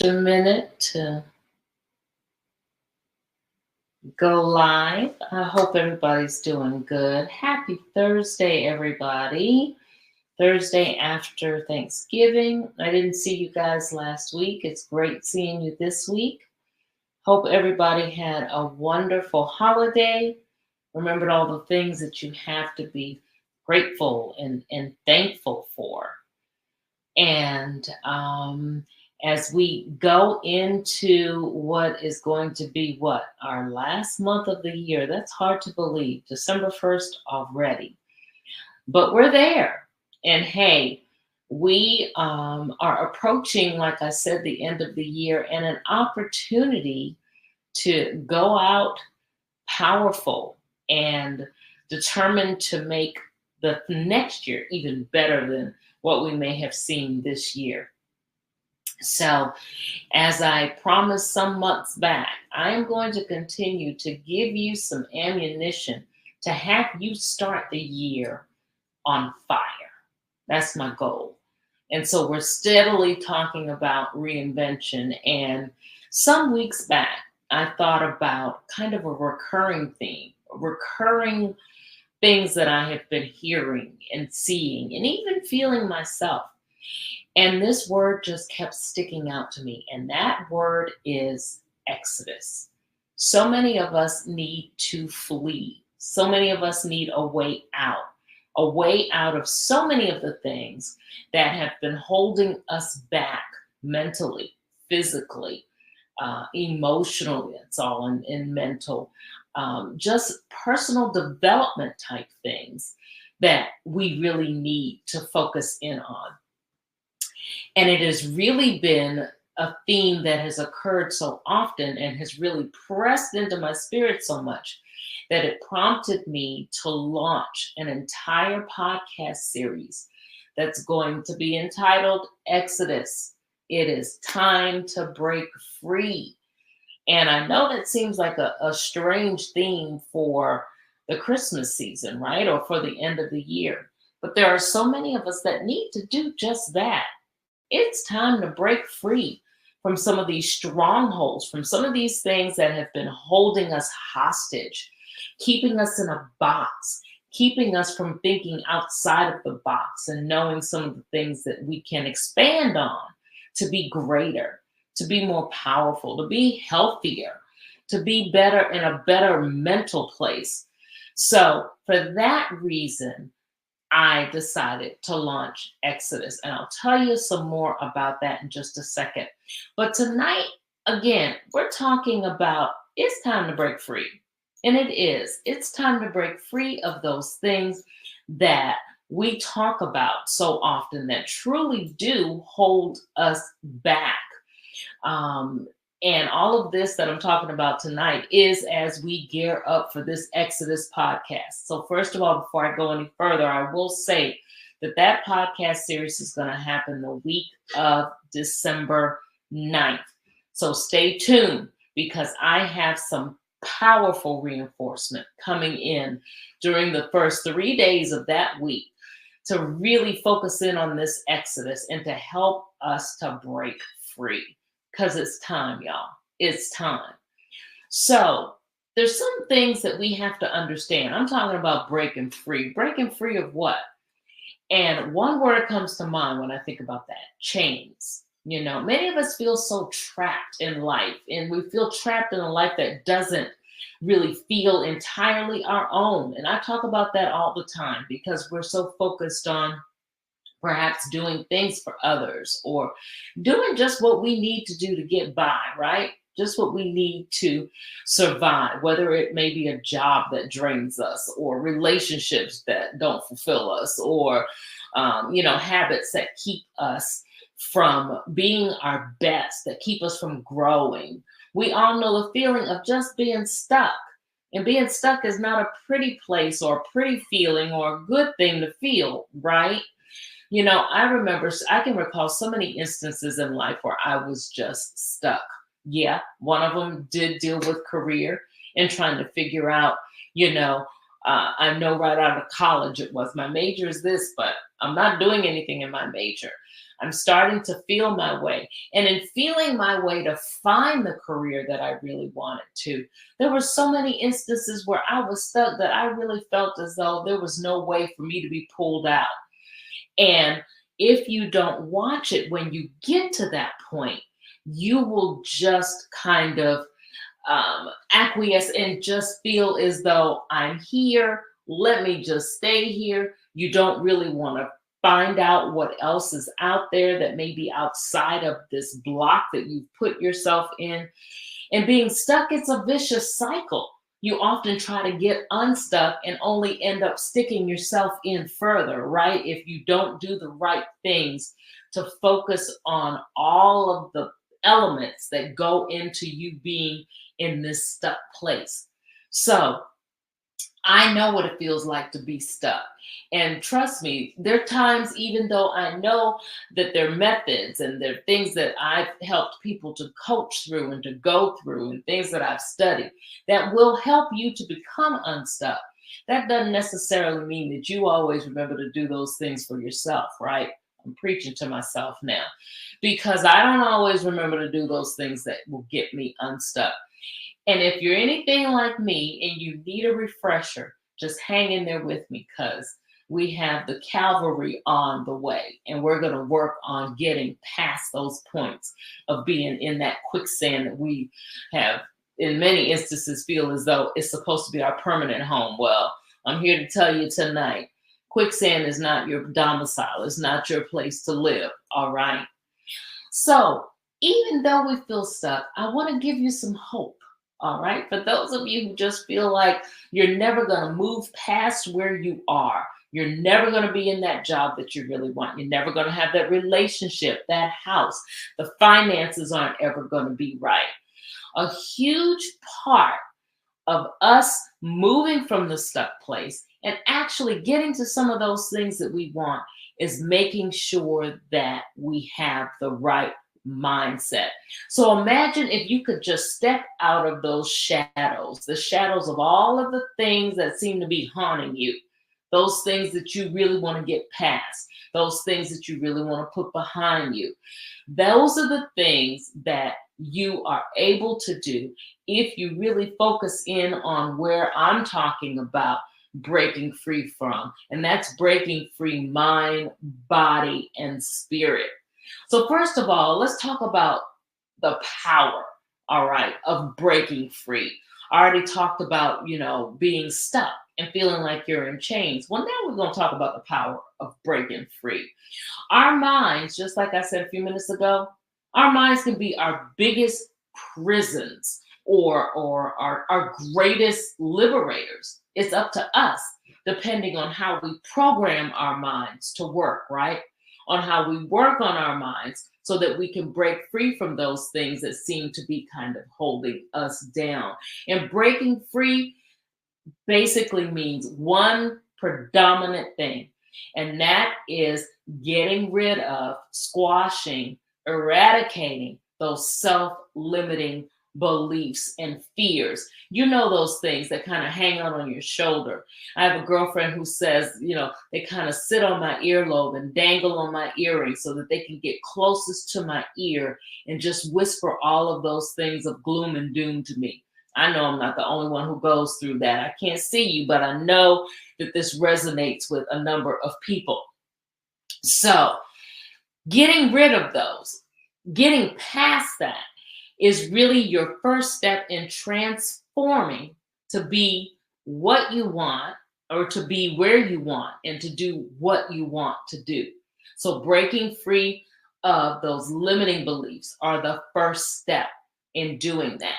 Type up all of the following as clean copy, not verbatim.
A minute to go live. I hope everybody's doing good. Happy Thursday, everybody. Thursday after Thanksgiving. I didn't see you guys last week. It's great seeing you this week. Hope everybody had a wonderful holiday. Remembered all the things that you have to be grateful and thankful for. And as we go into what is going to be our last month of the year, that's hard to believe. December 1st already. But we're there. And hey, we are approaching, like I said, the end of the year and an opportunity to go out powerful and determined to make the next year even better than what we may have seen this year. So, as I promised some months back, I am going to continue to give you some ammunition to have you start the year on fire. That's my goal. And so we're steadily talking about reinvention. And some weeks back, I thought about kind of a recurring theme, recurring things that I have been hearing and seeing and even feeling myself. And this word just kept sticking out to me. And that word is exodus. So many of us need to flee. So many of us need a way out of so many of the things that have been holding us back mentally, physically, emotionally. It's all in mental, just personal development type things that we really need to focus in on. And it has really been a theme that has occurred so often and has really pressed into my spirit so much that it prompted me to launch an entire podcast series that's going to be entitled Exodus. It is time to break free. And I know that seems like a strange theme for the Christmas season, right? Or for the end of the year. But there are so many of us that need to do just that. It's time to break free from some of these strongholds, from some of these things that have been holding us hostage, keeping us in a box, keeping us from thinking outside of the box and knowing some of the things that we can expand on to be greater, to be more powerful, to be healthier, to be better in a better mental place. So, for that reason, I decided to launch Exodus. And I'll tell you some more about that in just a second. But tonight, again, we're talking about it's time to break free. And it is. It's time to break free of those things that we talk about so often that truly do hold us back. And all of this that I'm talking about tonight is as we gear up for this Exodus podcast. So, first of all, before I go any further, I will say that podcast series is going to happen the week of December 9th. So, stay tuned because I have some powerful reinforcement coming in during the first 3 days of that week to really focus in on this Exodus and to help us to break free. Because it's time, y'all. It's time. So there's some things that we have to understand. I'm talking about breaking free. Breaking free of what? And one word comes to mind when I think about that: chains. You know, many of us feel so trapped in life, and we feel trapped in a life that doesn't really feel entirely our own. And I talk about that all the time because we're so focused on perhaps doing things for others or doing just what we need to do to get by, right? Just what we need to survive, whether it may be a job that drains us or relationships that don't fulfill us or, habits that keep us from being our best, that keep us from growing. We all know the feeling of just being stuck. And being stuck is not a pretty place or a pretty feeling or a good thing to feel, right? You know, I can recall so many instances in life where I was just stuck. Yeah, one of them did deal with career and trying to figure out, I know right out of college it was my major is this, but I'm not doing anything in my major. I'm starting to feel my way. And in feeling my way to find the career that I really wanted to, there were so many instances where I was stuck that I really felt as though there was no way for me to be pulled out. And if you don't watch it when you get to that point, you will just kind of acquiesce and just feel as though I'm here. Let me just stay here. You don't really want to find out what else is out there that may be outside of this block that you've put yourself in. And being stuck, it's a vicious cycle. You often try to get unstuck and only end up sticking yourself in further, right? If you don't do the right things to focus on all of the elements that go into you being in this stuck place. So, I know what it feels like to be stuck. And trust me, there are times, even though I know that there are methods and there are things that I've helped people to coach through and to go through and things that I've studied that will help you to become unstuck. That doesn't necessarily mean that you always remember to do those things for yourself, right? I'm preaching to myself now because I don't always remember to do those things that will get me unstuck. And if you're anything like me and you need a refresher, just hang in there with me because we have the cavalry on the way and we're going to work on getting past those points of being in that quicksand that we have, in many instances, feel as though it's supposed to be our permanent home. Well, I'm here to tell you tonight quicksand is not your domicile, it's not your place to live. All right. So, even though we feel stuck, I want to give you some hope. All right. For those of you who just feel like you're never going to move past where you are, you're never going to be in that job that you really want. You're never going to have that relationship, that house. The finances aren't ever going to be right. A huge part of us moving from the stuck place and actually getting to some of those things that we want is making sure that we have the right mindset. So imagine if you could just step out of those shadows, the shadows of all of the things that seem to be haunting you, those things that you really want to get past, those things that you really want to put behind you. Those are the things that you are able to do if you really focus in on where I'm talking about breaking free from. And that's breaking free mind, body, and spirit. So, first of all, let's talk about the power, all right, of breaking free. I already talked about, being stuck and feeling like you're in chains. Well, now we're going to talk about the power of breaking free. Our minds, just like I said a few minutes ago, our minds can be our biggest prisons or our greatest liberators. It's up to us, depending on how we program our minds to work, right? On how we work on our minds so that we can break free from those things that seem to be kind of holding us down. And breaking free basically means one predominant thing, and that is getting rid of, squashing, eradicating those self limiting beliefs and fears. You know, those things that kind of hang out on your shoulder. I have a girlfriend who says, they kind of sit on my earlobe and dangle on my earring so that they can get closest to my ear and just whisper all of those things of gloom and doom to me. I know I'm not the only one who goes through that. I can't see you, but I know that this resonates with a number of people. So, getting rid of those, getting past that is really your first step in transforming to be what you want or to be where you want and to do what you want to do. So, breaking free of those limiting beliefs are the first step in doing that.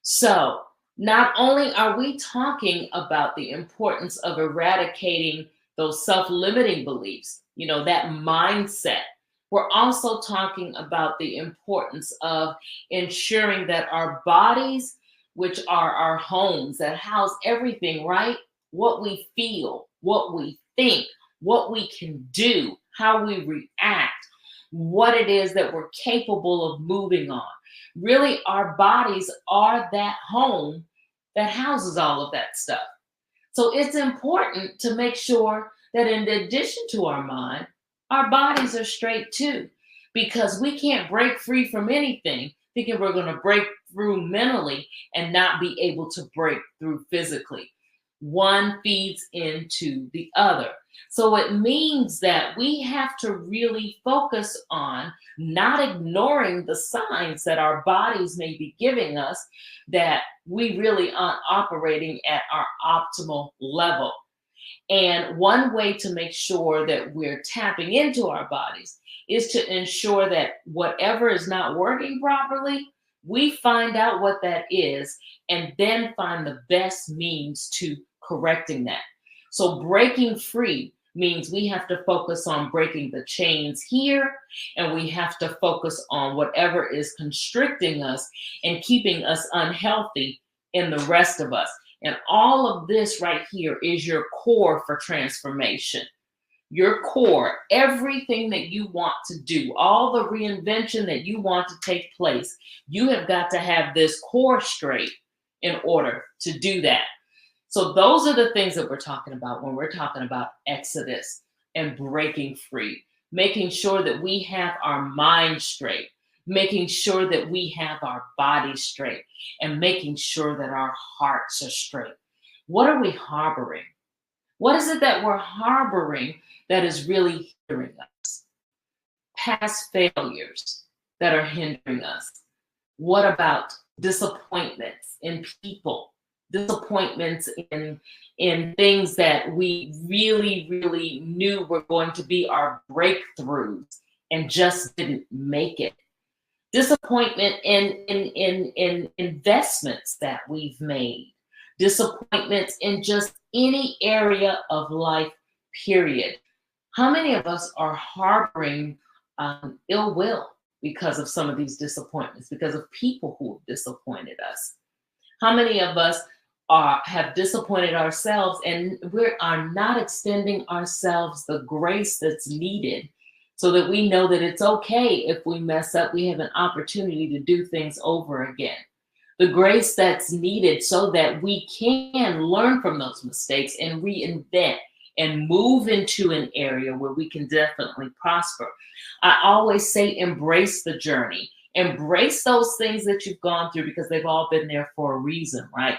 So, not only are we talking about the importance of eradicating those self limiting beliefs, that mindset, we're also talking about the importance of ensuring that our bodies, which are our homes that house everything, right? What we feel, what we think, what we can do, how we react, what it is that we're capable of moving on. Really, our bodies are that home that houses all of that stuff. So it's important to make sure that in addition to our mind, our bodies are straight too. Because we can't break free from anything thinking we're going to break through mentally and not be able to break through physically. One feeds into the other. So it means that we have to really focus on not ignoring the signs that our bodies may be giving us that we really aren't operating at our optimal level. And one way to make sure that we're tapping into our bodies is to ensure that whatever is not working properly, we find out what that is and then find the best means to correcting that. So, breaking free means we have to focus on breaking the chains here, and we have to focus on whatever is constricting us and keeping us unhealthy in the rest of us. And all of this right here is your core for transformation. Your core, everything that you want to do, all the reinvention that you want to take place, you have got to have this core straight in order to do that. So those are the things that we're talking about when we're talking about Exodus and breaking free, making sure that we have our mind straight, making sure that we have our body straight, and making sure that our hearts are straight. What are we harboring? What is it that we're harboring that is really hindering us? Past failures that are hindering us. What about disappointments in people? Disappointments in things that we really knew were going to be our breakthroughs and just didn't make it. Disappointment in investments that we've made. Disappointments in just any area of life, period. How many of us are harboring ill will because of some of these disappointments, because of people who have disappointed us? How many of us have disappointed ourselves and we are not extending ourselves the grace that's needed so that we know that it's okay if we mess up, we have an opportunity to do things over again. The grace that's needed so that we can learn from those mistakes and reinvent and move into an area where we can definitely prosper. I always say embrace the journey. Embrace those things that you've gone through because they've all been there for a reason, right?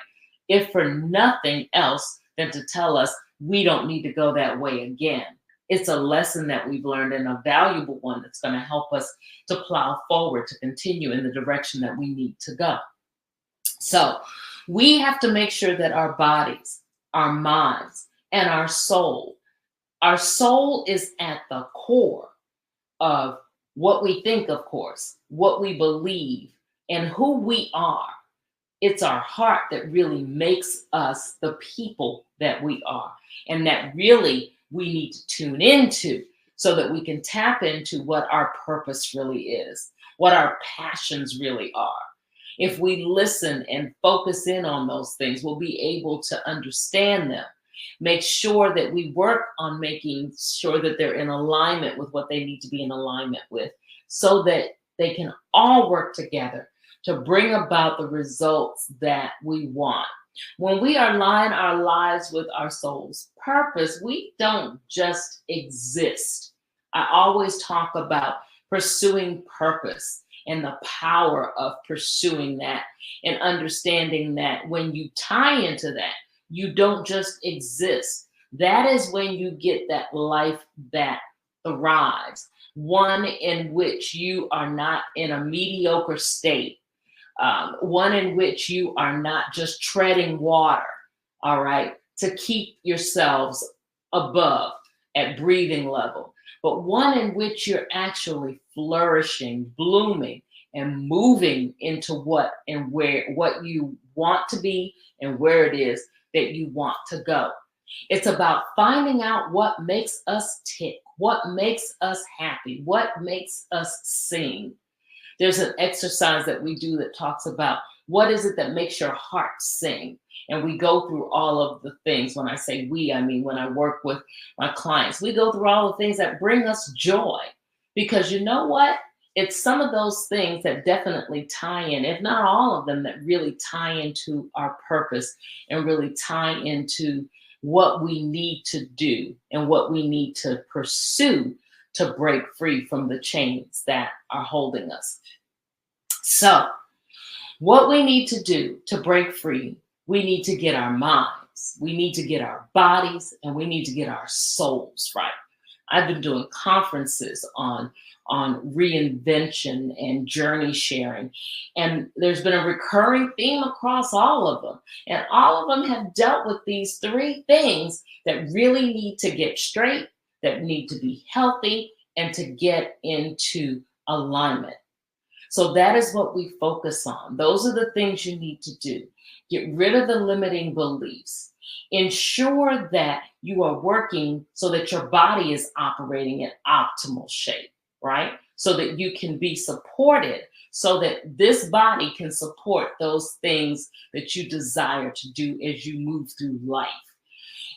If for nothing else than to tell us we don't need to go that way again. It's a lesson that we've learned and a valuable one that's going to help us to plow forward, to continue in the direction that we need to go. So we have to make sure that our bodies, our minds, and our soul is at the core of what we think, of course, what we believe, and who we are. It's our heart that really makes us the people that we are, and that really we need to tune into so that we can tap into what our purpose really is, what our passions really are. If we listen and focus in on those things, we'll be able to understand them. Make sure that we work on making sure that they're in alignment with what they need to be in alignment with so that they can all work together to bring about the results that we want. When we align our lives with our soul's purpose, we don't just exist. I always talk about pursuing purpose and the power of pursuing that and understanding that when you tie into that, you don't just exist. That is when you get that life that thrives, one in which you are not in a mediocre state, one in which you are not just treading water, all right, to keep yourselves above at breathing level, but one in which you're actually flourishing, blooming, and moving into what and where what you want to be and where it is that you want to go. It's about finding out what makes us tick, what makes us happy, what makes us sing. There's an exercise that we do that talks about what is it that makes your heart sing. And we go through all of the things. When I say we, I mean when I work with my clients, we go through all the things that bring us joy. Because you know what? It's some of those things that definitely tie in, if not all of them, that really tie into our purpose and really tie into what we need to do and what we need to pursue to break free from the chains that are holding us. So, what we need to do to break free, we need to get our minds, we need to get our bodies, and we need to get our souls right. I've been doing conferences on reinvention and journey sharing, and there's been a recurring theme across all of them. And all of them have dealt with these three things that really need to get straight, that need to be healthy, and to get into alignment. So that is what we focus on. Those are the things you need to do. Get rid of the limiting beliefs. Ensure that you are working so that your body is operating in optimal shape, right? So that you can be supported, so that this body can support those things that you desire to do as you move through life.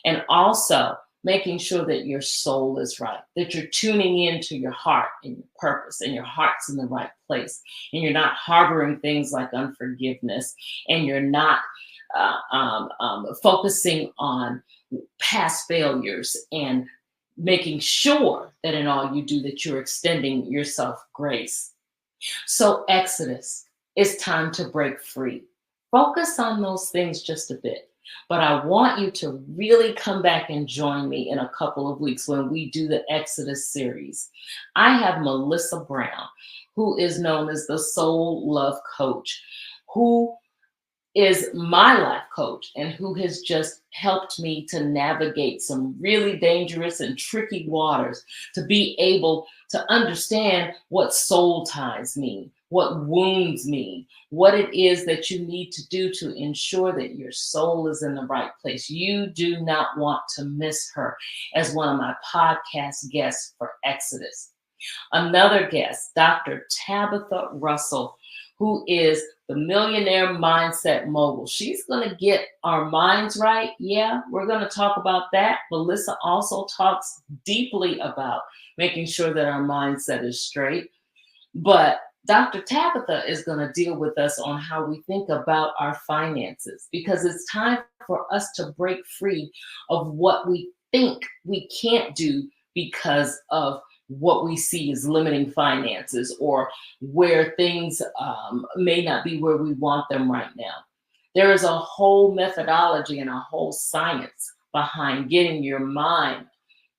And also making sure that your soul is right, that you're tuning into your heart and your purpose, and your heart's in the right place. And you're not harboring things like unforgiveness, and you're not focusing on past failures, and making sure that in all you do that you're extending yourself grace. So Exodus, it's time to break free. Focus on those things just a bit. But I want you to really come back and join me in a couple of weeks when we do the Exodus series. I have Melissa Brown, who is known as the Soul Love Coach, who is my life coach and who has just helped me to navigate some really dangerous and tricky waters, to be able to understand what soul ties mean, what wounds mean, what it is that you need to do to ensure that your soul is in the right place. You do not want to miss her as one of my podcast guests for Exodus. Another guest, Dr. Tabitha Russell, who is the millionaire mindset mogul. She's going to get our minds right. Yeah, we're going to talk about that. Melissa also talks deeply about making sure that our mindset is straight. But Dr. Tabitha is going to deal with us on how we think about our finances, because it's time for us to break free of what we think we can't do because of what we see as limiting finances, or where things may not be where we want them right now. There is a whole methodology and a whole science behind getting your mind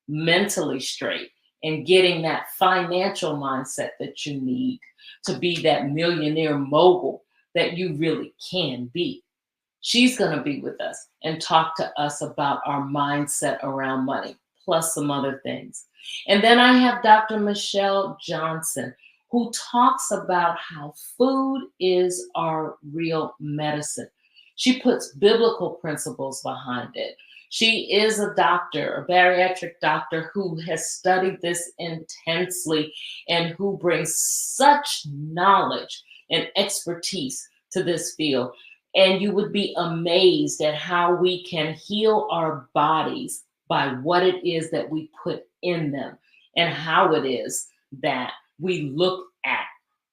mentally straight and getting that financial mindset that you need to be that millionaire mogul that you really can be. She's going to be with us and talk to us about our mindset around money, plus some other things. And then I have Dr. Michelle Johnson, who talks about how food is our real medicine. She puts biblical principles behind it. She is a doctor, a bariatric doctor, who has studied this intensely and who brings such knowledge and expertise to this field. And you would be amazed at how we can heal our bodies by what it is that we put in them, and how it is that we look at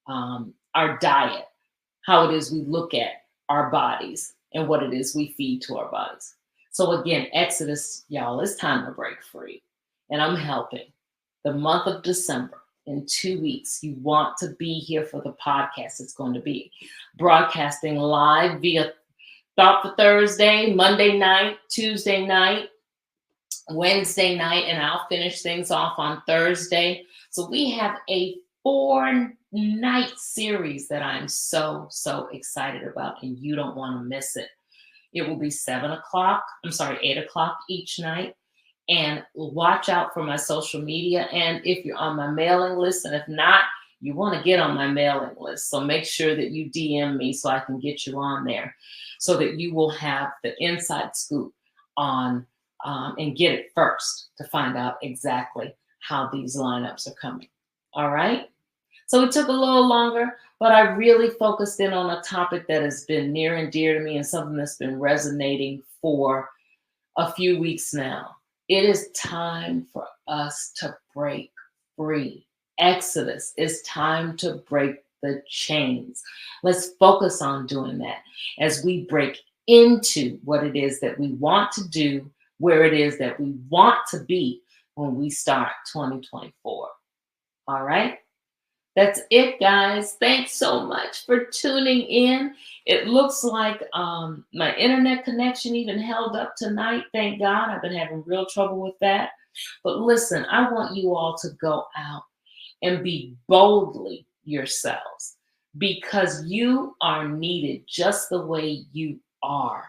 our diet, how it is we look at our bodies, and what it is we feed to our bodies. So again, Exodus, y'all, it's time to break free. And I'm helping. The month of December, in 2 weeks, you want to be here for the podcast. It's going to be broadcasting live via Thought for Thursday, Monday night, Tuesday night, Wednesday night, and I'll finish things off on Thursday. So we have a 4-night series that I'm so excited about, and you don't want to miss it. It will be 8 o'clock each night. And watch out for my social media. And if you're on my mailing list, and if not, you want to get on my mailing list. So make sure that you DM me so I can get you on there, so that you will have the inside scoop on and get it first to find out exactly how these lineups are coming. All right. So it took a little longer, but I really focused in on a topic that has been near and dear to me, and something that's been resonating for a few weeks now. It is time for us to break free. Exodus. It's time to break the chains. Let's focus on doing that as we break into what it is that we want to do, where it is that we want to be when we start 2024. All right. That's it, guys. Thanks so much for tuning in. It looks like my internet connection even held up tonight. Thank God. I've been having real trouble with that. But listen, I want you all to go out and be boldly yourselves because you are needed just the way you are.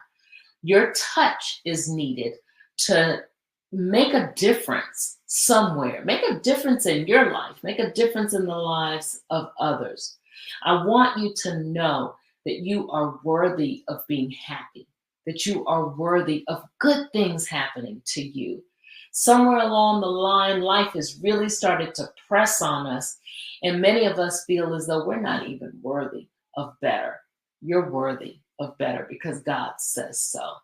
Your touch is needed to make a difference somewhere. Make a difference in your life. Make a difference in the lives of others. I want you to know that you are worthy of being happy, that you are worthy of good things happening to you. Somewhere along the line, life has really started to press on us, and many of us feel as though we're not even worthy of better. You're worthy of better because God says so.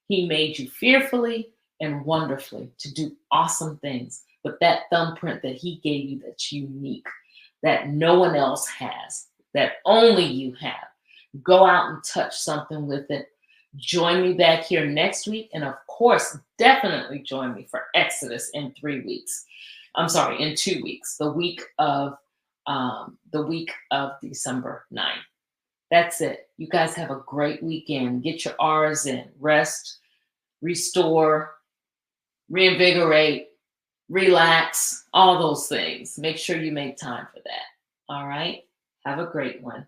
He made you fearfully and wonderfully to do awesome things. But that thumbprint that he gave you that's unique, that no one else has, that only you have. Go out and touch something with it. Join me back here next week. And of course, definitely join me for Exodus in 3 weeks. I'm sorry, in 2 weeks, the week of December 9th. That's it. You guys have a great weekend. Get your R's in. Rest, restore, reinvigorate, relax, all those things. Make sure you make time for that. All right. Have a great one.